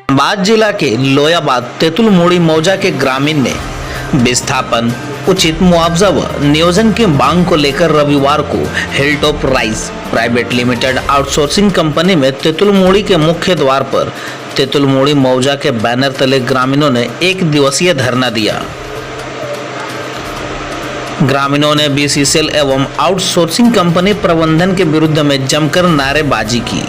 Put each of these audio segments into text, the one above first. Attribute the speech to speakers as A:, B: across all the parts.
A: धनबाद जिला के लोयाबाद तेतुल मोड़ी मौजा के ग्रामीण ने विस्थापन, उचित मुआवजा व नियोजन की मांग को लेकर रविवार को hilltop rice private limited outsourcing company में तेतुल मोड़ी के मुख्य द्वार पर तेतुल मोड़ी मौजा के बैनर तले ग्रामीणों ने एक दिवसीय धरना दिया। ग्रामीणों ने बीसीसीएल एवं आउटसोर्सिंग कंपनी प्रबंधन के विरुद्ध में जमकर नारेबाजी की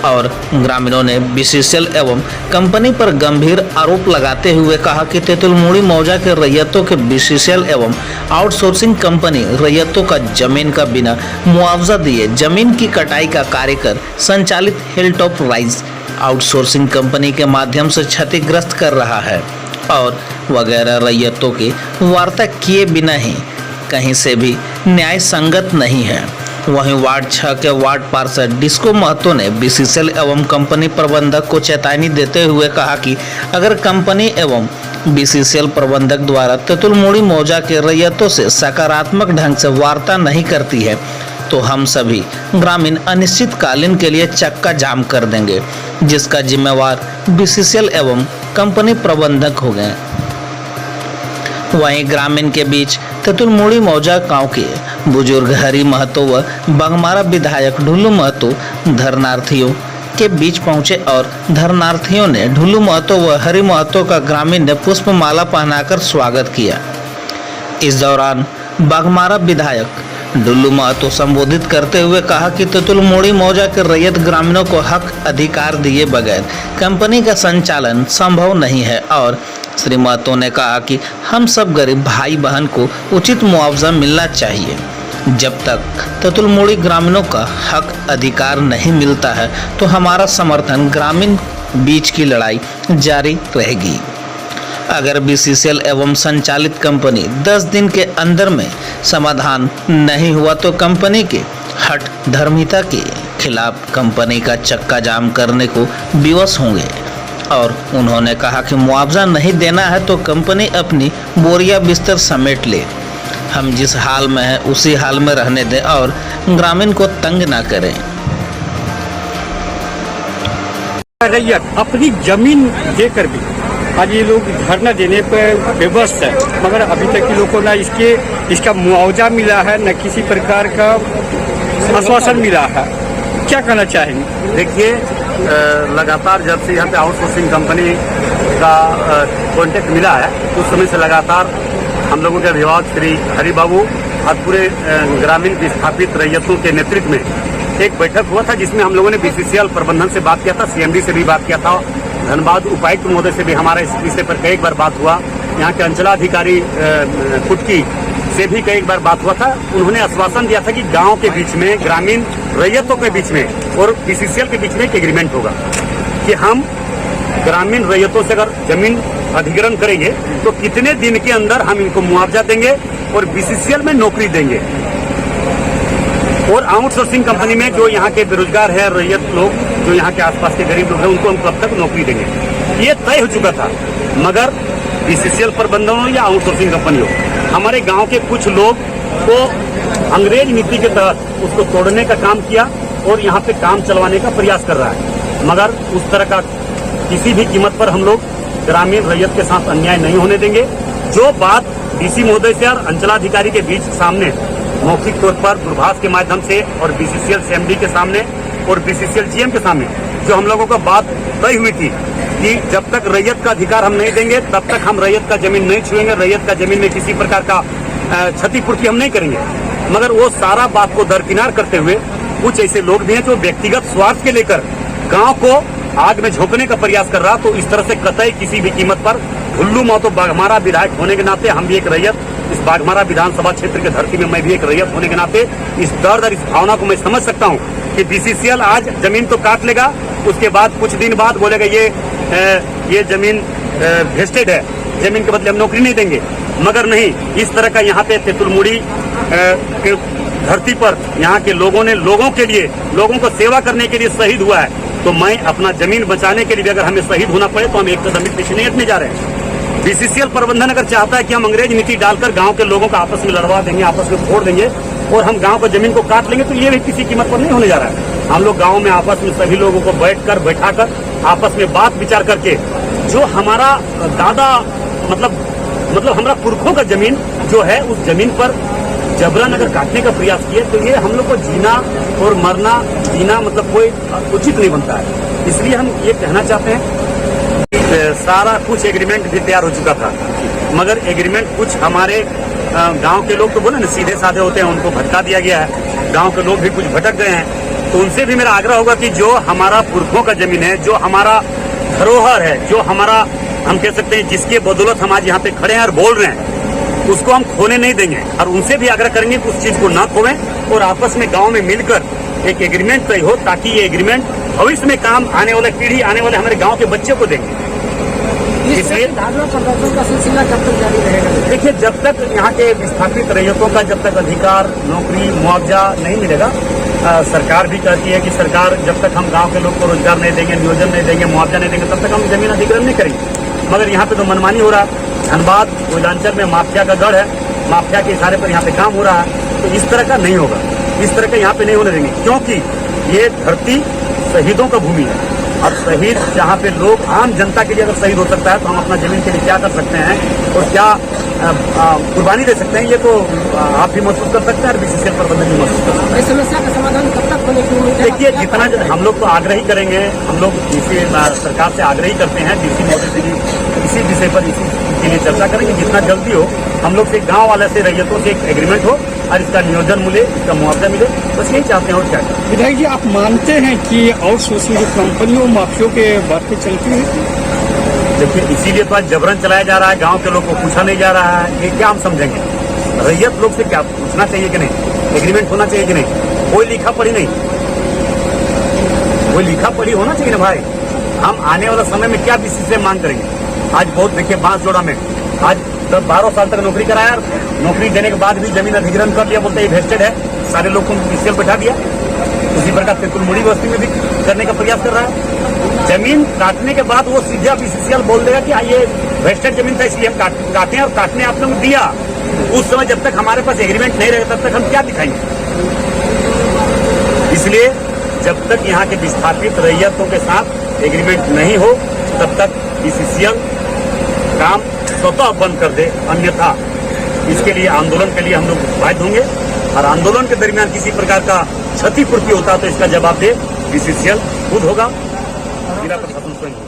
A: और ग्रामीणों ने बीसीसीएल एवं कंपनी पर गंभीर आरोप लगाते हुए कहा कि तेतुल मोड़ी मौजा के रैयतों के बीसीसीएल एवं आउटसोर्सिंग कंपनी रैयतों का जमीन का बिना मुआवजा दिए जमीन की कटाई का कार्य कर संचालित हिलटॉप राइस आउटसोर्सिंग कंपनी के माध्यम से क्षतिग्रस्त कर रहा है और वगैरह रैयतों के वार्ता किए बिना ही कहीं से भी न्याय संगत नहीं है। वहीं वार्ड 6 के वार्ड पार्षद डिस्को महतो ने बीसीसीएल एवं कंपनी प्रबंधक को चेतावनी देते हुए कहा कि अगर कंपनी एवं बीसीसीएल प्रबंधक द्वारा तेतुल मोड़ी मौजा के रैयतों से सकारात्मक ढंग से वार्ता नहीं करती है तो हम सभी ग्रामीण अनिश्चितकालीन के लिए चक्का जाम कर देंगे, जिसका जिम्मेवार बीसीसीएल एवं कंपनी प्रबंधक हो गए। वहीं ग्रामीण के बीच तेतुल मोड़ी मौजा गांव के बुजुर्ग हरि महतो व बघमारा विधायक ढुल्लू महतो धरनार्थियों के बीच पहुंचे और धरनार्थियों ने ढुल्लू महतो व हरि महतो का ग्रामीण ने पुष्पमाला पहनाकर स्वागत किया। इस दौरान बघमारा विधायक ढुल्लू महतो संबोधित करते हुए कहा कि तेतुल मोड़ी मौजा के रैयत ग्रामीणों को हक अधिकार दिए बगैर कंपनी का संचालन संभव नहीं है और श्री महतो ने कहा कि हम सब गरीब भाई बहन को उचित मुआवजा मिलना चाहिए। जब तक तेतुल मोड़ी ग्रामीणों का हक अधिकार नहीं मिलता है तो हमारा समर्थन ग्रामीण बीच की लड़ाई जारी रहेगी। अगर बीसीसीएल एवं संचालित कंपनी 10 दिन के अंदर में समाधान नहीं हुआ तो कंपनी के हट धर्मिता के खिलाफ कंपनी का चक्का जाम करने को विवश होंगे और उन्होंने कहा कि मुआवजा नहीं देना है तो कंपनी अपनी बोरिया बिस्तर समेट ले। हम जिस हाल में है उसी हाल में रहने दें और ग्रामीण को तंग ना करें।
B: रैयत अपनी जमीन देकर भी आज ये लोग धरना देने पर विवश है, मगर अभी तक के लोगों ने इसका मुआवजा मिला है, न किसी प्रकार का आश्वासन मिला है। क्या कहना चाहेंगे?
C: देखिए, लगातार जब से यहाँ पे आउटसोर्सिंग कंपनी का कॉन्टेक्ट मिला है उस समय से लगातार हम लोगों के अभिभावक श्री हरि बाबू और पूरे ग्रामीण विस्थापित रैयतों के नेतृत्व में एक बैठक हुआ था, जिसमें हम लोगों ने बीसीसीएल प्रबंधन से बात किया था, सीएमडी से भी बात किया था, धनबाद उपायुक्त महोदय से भी हमारा इस विषय पर कई बार बात हुआ, यहाँ के अंचलाधिकारी कुटकी से भी कई बार बात हुआ था। उन्होंने आश्वासन दिया था कि गांव के बीच में, ग्रामीण रैयतों के बीच में और बीसीसीएल के बीच में एक एग्रीमेंट होगा कि हम ग्रामीण रैयतों से अगर जमीन अधिग्रहण करेंगे तो कितने दिन के अंदर हम इनको मुआवजा देंगे और बीसीसीएल में नौकरी देंगे और आउटसोर्सिंग कंपनी में जो यहाँ के बेरोजगार है रैयत लोग, जो यहाँ के आसपास के गरीब लोग हैं, उनको हम कब तक नौकरी देंगे, ये तय हो चुका था। मगर बीसीसीएल प्रबंधन हो या आउटसोर्सिंग कंपनी हो, हमारे गांव के कुछ लोग को अंग्रेज नीति के तहत उसको तोड़ने का काम किया और यहाँ पे काम चलवाने का प्रयास कर रहा है। मगर उस तरह का किसी भी कीमत पर हम लोग ग्रामीण रैयत के साथ अन्याय नहीं होने देंगे। जो बात डीसी महोदय से और अंचलाधिकारी के बीच सामने मौखिक तौर पर दूरभाष के माध्यम से और बीसीसीएल सीएमडी के सामने और बीसीसीएल जीएम के सामने जो हम लोगों का बात तय हुई थी कि जब तक रैयत का अधिकार हम नहीं देंगे तब तक हम रैयत का जमीन नहीं छुएंगे, रैयत का जमीन में किसी प्रकार का क्षतिपूर्ति हम नहीं करेंगे। मगर वो सारा बात को दरकिनार करते हुए कुछ ऐसे लोग भी हैं जो व्यक्तिगत स्वार्थ के लेकर गांव को आग में झोंकने का प्रयास कर रहा। तो इस तरह से कतई किसी भी कीमत पर ढुल्लू महतो बाघमारा विधायक होने के नाते हम भी एक रैयत, इस बाघमारा विधानसभा क्षेत्र के धरती में मैं भी एक रैयत होने के नाते इस दर्द और इस भावना को मैं समझ सकता हूँ कि बीसीसीएल आज जमीन तो काट लेगा, उसके बाद कुछ दिन बाद बोलेगा ये जमीन वेस्टेड है, जमीन के बदले हम नौकरी नहीं देंगे। मगर नहीं, इस तरह का यहाँ पे तेतुल मोड़ी के धरती पर यहाँ के लोगों ने लोगों के लिए, लोगों को सेवा करने के लिए शहीद हुआ है। तो मैं अपना जमीन बचाने के लिए अगर हमें शहीद होना पड़े तो हम एक कदम पीछे नहीं हटने जा रहे हैं। बीसीसीएल प्रबंधन अगर चाहता है कि हम अंग्रेज नीति डालकर गांव के लोगों को आपस में लड़वा देंगे, आपस में फोड़ देंगे और हम गांव को जमीन को काट लेंगे, तो ये भी किसी कीमत पर नहीं होने जा रहा है। हम लोग गांव में आपस में सभी लोगों को बैठाकर आपस में बात विचार करके जो हमारा दादा मतलब हमारा पुरखों का जमीन जो है उस जमीन पर जबरन अगर काटने का प्रयास किए तो ये हम लोग को जीना और मरना जीना मतलब कोई उचित नहीं बनता है। इसलिए हम ये कहना चाहते हैं कि सारा कुछ एग्रीमेंट भी तैयार हो चुका था, मगर एग्रीमेंट कुछ हमारे गांव के लोग तो बोले ना सीधे साधे होते हैं, उनको भटका दिया गया है। गांव के लोग भी कुछ भटक गए हैं, तो उनसे भी मेरा आग्रह होगा कि जो हमारा पुरखों का जमीन है, जो हमारा धरोहर है, जो हमारा हम कह सकते हैं जिसके बदौलत हम आज यहाँ पे खड़े हैं और बोल रहे हैं, उसको हम खोने नहीं देंगे। और उनसे भी आग्रह करेंगे कि उस चीज को ना खोवें और आपस में गांव में मिलकर एक एग्रीमेंट तय हो, ताकि ये एग्रीमेंट भविष्य में काम आने वाले पीढ़ी, आने वाले हमारे गांव के बच्चे को देंगे। इसलिए
D: का सिलसिला कब तक जारी रहेगा?
C: देखिए, जब तक यहाँ के विस्थापित रैयतों का जब तक अधिकार, नौकरी, मुआवजा नहीं मिलेगा, सरकार भी कहती है कि सरकार जब तक हम गांव के लोग को रोजगार नहीं देंगे, नियोजन नहीं देंगे, मुआवजा नहीं देंगे, तब तक हम जमीन अधिग्रहण नहीं करेंगे। मगर यहाँ पे तो मनमानी हो रहा है। धनबाद कोयलांचल में माफिया का गढ़ है, माफिया के इशारे पर यहाँ पे काम हो रहा है, तो इस तरह का नहीं होगा, इस तरह का यहाँ पे नहीं होने देंगे, क्योंकि ये धरती शहीदों का भूमि है। और शहीद जहाँ पे लोग, आम जनता के लिए अगर शहीद हो सकता है, तो हम अपना जमीन के लिए क्या कर सकते हैं और क्या कुर्बानी दे सकते हैं, ये तो आप भी महसूस कर सकते हैं और बीसीसीएल प्रबंधन भी महसूस कर सकते हैं।
D: इस समस्या का समाधान कब तक होने की उम्मीद है?
C: देखिए, जितना हम लोग तो आग्रह ही करेंगे, हम लोग डीसी सरकार से आग्रह ही करते हैं, डीसी महोदय से भी इसी विषय पर इसी के लिए चर्चा करेंगे, जितना जल्दी हो हम लोग से गांव वाले से रैयतों से एक एग्रीमेंट हो और इसका नियोजन मिले, इसका मुआवजा मिले, बस यही चाहते हैं और क्या।
B: विधायक जी, आप मानते हैं कि आउटसोर्सिंग जो कंपनियों माफियों के बातें चलती हैं?
C: देखिए, इसीलिए तो आज जबरन चलाया जा रहा है, गांव के लोग को पूछा नहीं जा रहा है, ये क्या हम समझेंगे? रैयत लोग से क्या पूछना चाहिए कि नहीं, एग्रीमेंट होना चाहिए कि नहीं? कोई लिखा पढ़ी नहीं, कोई लिखा पढ़ी होना चाहिए ना भाई। हम आने वाला समय में क्या बीसीसीएल मांग करेंगे? आज बहुत देखिए, बांसजोड़ा में आज 12 साल तक नौकरी कराया, नौकरी देने के बाद भी जमीन अधिग्रहण कर लिया, बोलते वेस्टेड है, सारे लोग को बीसीसीएल बैठा दिया। उसी प्रकार तेतुलमुड़ी बस्ती में भी करने का प्रयास कर रहा है। जमीन काटने के बाद वो सीधा बीसीसीएल बोल देगा कि ये वेस्टेड जमीन था, इसलिए हम काटे हैं, और काटने आप लोगों को दिया। उस समय जब तक हमारे पास एग्रीमेंट नहीं रहेगा, तब तक हम क्या दिखाएंगे? इसलिए जब तक यहाँ के विस्थापित रैयतों के साथ एग्रीमेंट नहीं हो, तब तक बीसीसीएल काम स्वतः बंद कर दे, अन्यथा इसके लिए आंदोलन के लिए हम लोग बाध्य होंगे। और आंदोलन के दरमियान किसी प्रकार का क्षतिपूर्ति होता है तो इसका जवाब दे बीसीसीएल खुद होगा, जिला प्रशासन स्वयं।